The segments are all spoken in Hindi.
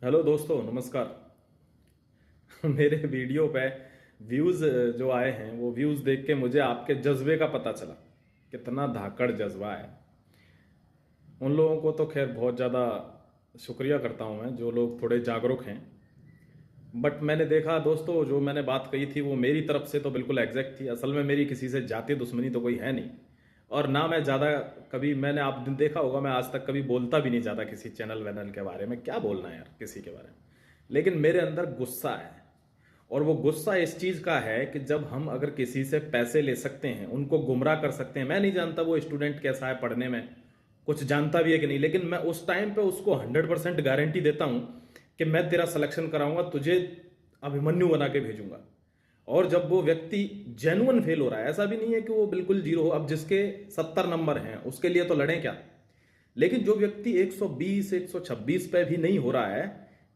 हेलो दोस्तों, नमस्कार। मेरे वीडियो पे व्यूज़ जो आए हैं वो व्यूज़ देख के मुझे आपके जज्बे का पता चला। कितना धाकड़ जज्बा है। उन लोगों को तो खैर बहुत ज़्यादा शुक्रिया करता हूँ मैं, जो लोग थोड़े जागरूक हैं। बट मैंने देखा दोस्तों, जो मैंने बात कही थी वो मेरी तरफ से तो बिल्कुल एग्जैक्ट थी। असल में मेरी किसी से जाति दुश्मनी तो कोई है नहीं। और ना मैं ज़्यादा कभी, मैंने आप दिन देखा होगा, मैं आज तक कभी बोलता भी नहीं ज़्यादा किसी चैनल वैनल के बारे में। क्या बोलना है यार किसी के बारे में। लेकिन मेरे अंदर गुस्सा है। और वो गुस्सा इस चीज़ का है कि जब हम अगर किसी से पैसे ले सकते हैं, उनको गुमराह कर सकते हैं। मैं नहीं जानता वो स्टूडेंट कैसा है पढ़ने में, कुछ जानता भी है कि नहीं, लेकिन मैं उस टाइम पे उसको 100% गारंटी देता हूं कि मैं तेरा सिलेक्शन कराऊंगा, तुझे अभिमन्यु बना के भेजूंगा। और जब वो व्यक्ति जेन्युइन फेल हो रहा है, ऐसा भी नहीं है कि वो बिल्कुल जीरो हो, अब जिसके 70 नंबर हैं उसके लिए तो लड़ें क्या। लेकिन जो व्यक्ति 120 126 पे भी नहीं हो रहा है,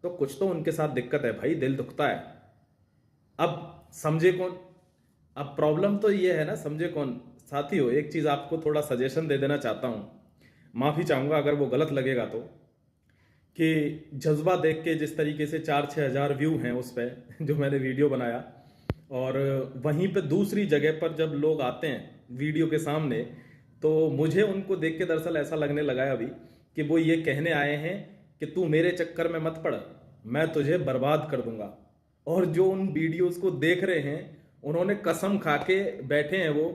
तो कुछ तो उनके साथ दिक्कत है भाई, दिल दुखता है। अब समझे कौन। अब प्रॉब्लम तो ये है ना, समझे कौन। साथियों, एक चीज आपको थोड़ा सजेशन दे देना चाहता हूं, माफी चाहूंगा अगर वो गलत लगेगा तो। कि जज्बा देख के जिस तरीके से 4-6 हज़ार व्यू हैं उस पर जो मैंने वीडियो बनाया, और वहीं पे दूसरी जगह पर जब लोग आते हैं वीडियो के सामने, तो मुझे उनको देख के दरअसल ऐसा लगने लगा है अभी कि वो ये कहने आए हैं कि तू मेरे चक्कर में मत पड़, मैं तुझे बर्बाद कर दूंगा। और जो उन वीडियोस को देख रहे हैं, उन्होंने कसम खा के बैठे हैं वो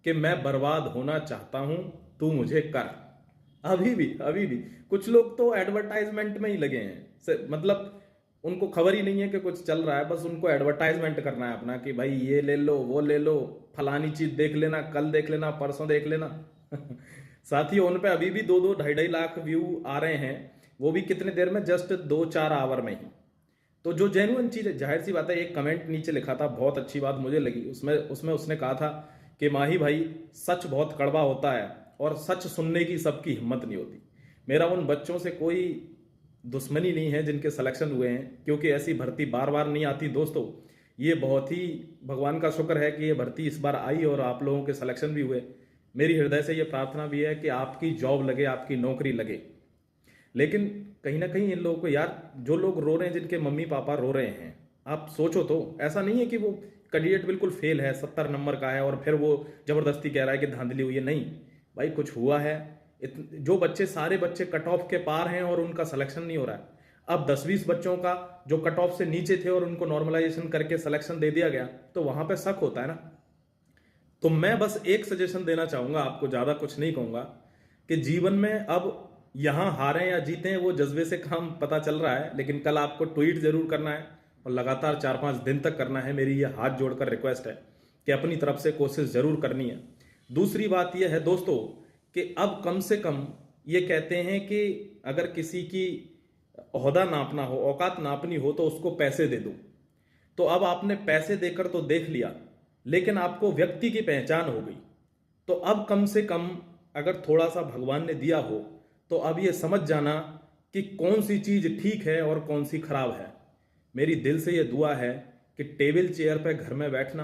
कि मैं बर्बाद होना चाहता हूं, तू मुझे कर। अभी भी कुछ लोग तो एडवर्टाइजमेंट में ही लगे हैं मतलब उनको खबर ही नहीं है कि कुछ चल रहा है, बस उनको एडवर्टाइजमेंट करना है अपना कि भाई ये ले लो, वो ले लो, फलानी चीज देख लेना, कल देख लेना, परसों देख लेना। साथियों, उन पे अभी भी 2-2 2.5 लाख व्यू आ रहे हैं, वो भी कितने देर में, जस्ट 2-4 आवर में ही। तो जो जेन्युइन चीज है, जाहिर सी बात है, एक कमेंट नीचे लिखा था, बहुत अच्छी बात मुझे लगी उसमें उसमें उसने कहा था कि माही भाई, सच बहुत कड़वा होता है और सच सुनने की सबकी हिम्मत नहीं होती। मेरा उन बच्चों से कोई दुश्मनी नहीं है जिनके सिलेक्शन हुए हैं, क्योंकि ऐसी भर्ती बार बार नहीं आती दोस्तों। ये बहुत ही भगवान का शुक्र है कि ये भर्ती इस बार आई और आप लोगों के सिलेक्शन भी हुए। मेरी हृदय से ये प्रार्थना भी है कि आपकी जॉब लगे, आपकी नौकरी लगे। लेकिन कहीं ना कहीं इन लोगों को यार, जो लोग रो रहे हैं, जिनके मम्मी पापा रो रहे हैं, आप सोचो तो, ऐसा नहीं है कि वो कैंडिडेट बिल्कुल फेल है, 70 नंबर का है और फिर वो जबरदस्ती कह रहा है कि धांधली हुई है। नहीं भाई, कुछ हुआ है। जो बच्चे, सारे बच्चे कट ऑफ के पार हैं और उनका सिलेक्शन नहीं हो रहा है। अब 10-20 बच्चों का जो कट ऑफ से नीचे थे और उनको नॉर्मलाइजेशन करके सिलेक्शन दे दिया गया, तो वहां पे शक होता है ना। तो मैं बस एक सजेशन देना चाहूंगा आपको, ज्यादा कुछ नहीं कहूंगा, कि जीवन में अब यहां हारें या जीतें वो जज्बे से काम पता चल रहा है, लेकिन कल आपको ट्वीट जरूर करना है और लगातार 4-5 दिन तक करना है। मेरी ये हाथ जोड़कर रिक्वेस्ट है कि अपनी तरफ से कोशिश जरूर करनी है। दूसरी बात यह है दोस्तों कि अब कम से कम ये कहते हैं कि अगर किसी की ओहदा नापना हो, औकात नापनी हो, तो उसको पैसे दे दो। तो अब आपने पैसे देकर तो देख लिया, लेकिन आपको व्यक्ति की पहचान हो गई। तो अब कम से कम अगर थोड़ा सा भगवान ने दिया हो, तो अब ये समझ जाना कि कौन सी चीज ठीक है और कौन सी खराब है। मेरी दिल से ये दुआ है कि टेबल चेयर पे घर में बैठना,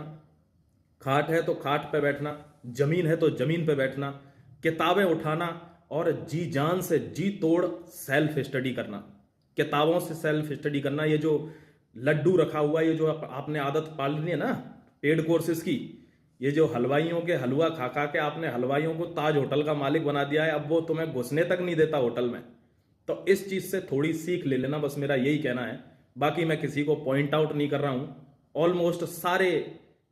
खाट है तो खाट पे बैठना, जमीन है तो जमीन पे बैठना, किताबें उठाना और जी जान से जी तोड़ सेल्फ स्टडी करना। किताबों से सेल्फ स्टडी करना। ये जो लड्डू रखा हुआ है, ये जो आपने आदत पाल ली है ना पेड कोर्सेज की, ये जो हलवाइयों के हलवा खा खा के आपने हलवाइयों को ताज होटल का मालिक बना दिया है, अब वो तुम्हें घुसने तक नहीं देता होटल में। तो इस चीज से थोड़ी सीख ले लेना, बस मेरा यही कहना है। बाकी मैं किसी को पॉइंट आउट नहीं कर रहा हूं। ऑलमोस्ट सारे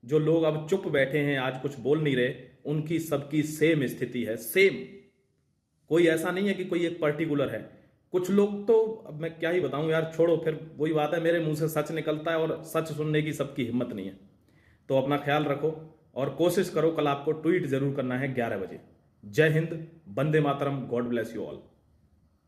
जो लोग अब चुप बैठे हैं, आज कुछ बोल नहीं रहे, उनकी सबकी सेम स्थिति है, सेम। कोई ऐसा नहीं है कि कोई एक पर्टिकुलर है। कुछ लोग तो, अब मैं क्या ही बताऊं यार, छोड़ो, फिर वही बात है, मेरे मुंह से सच निकलता है और सच सुनने की सबकी हिम्मत नहीं है। तो अपना ख्याल रखो और कोशिश करो, कल आपको ट्वीट जरूर करना है 11 बजे। जय Hind, Vande Mataram, God bless you all.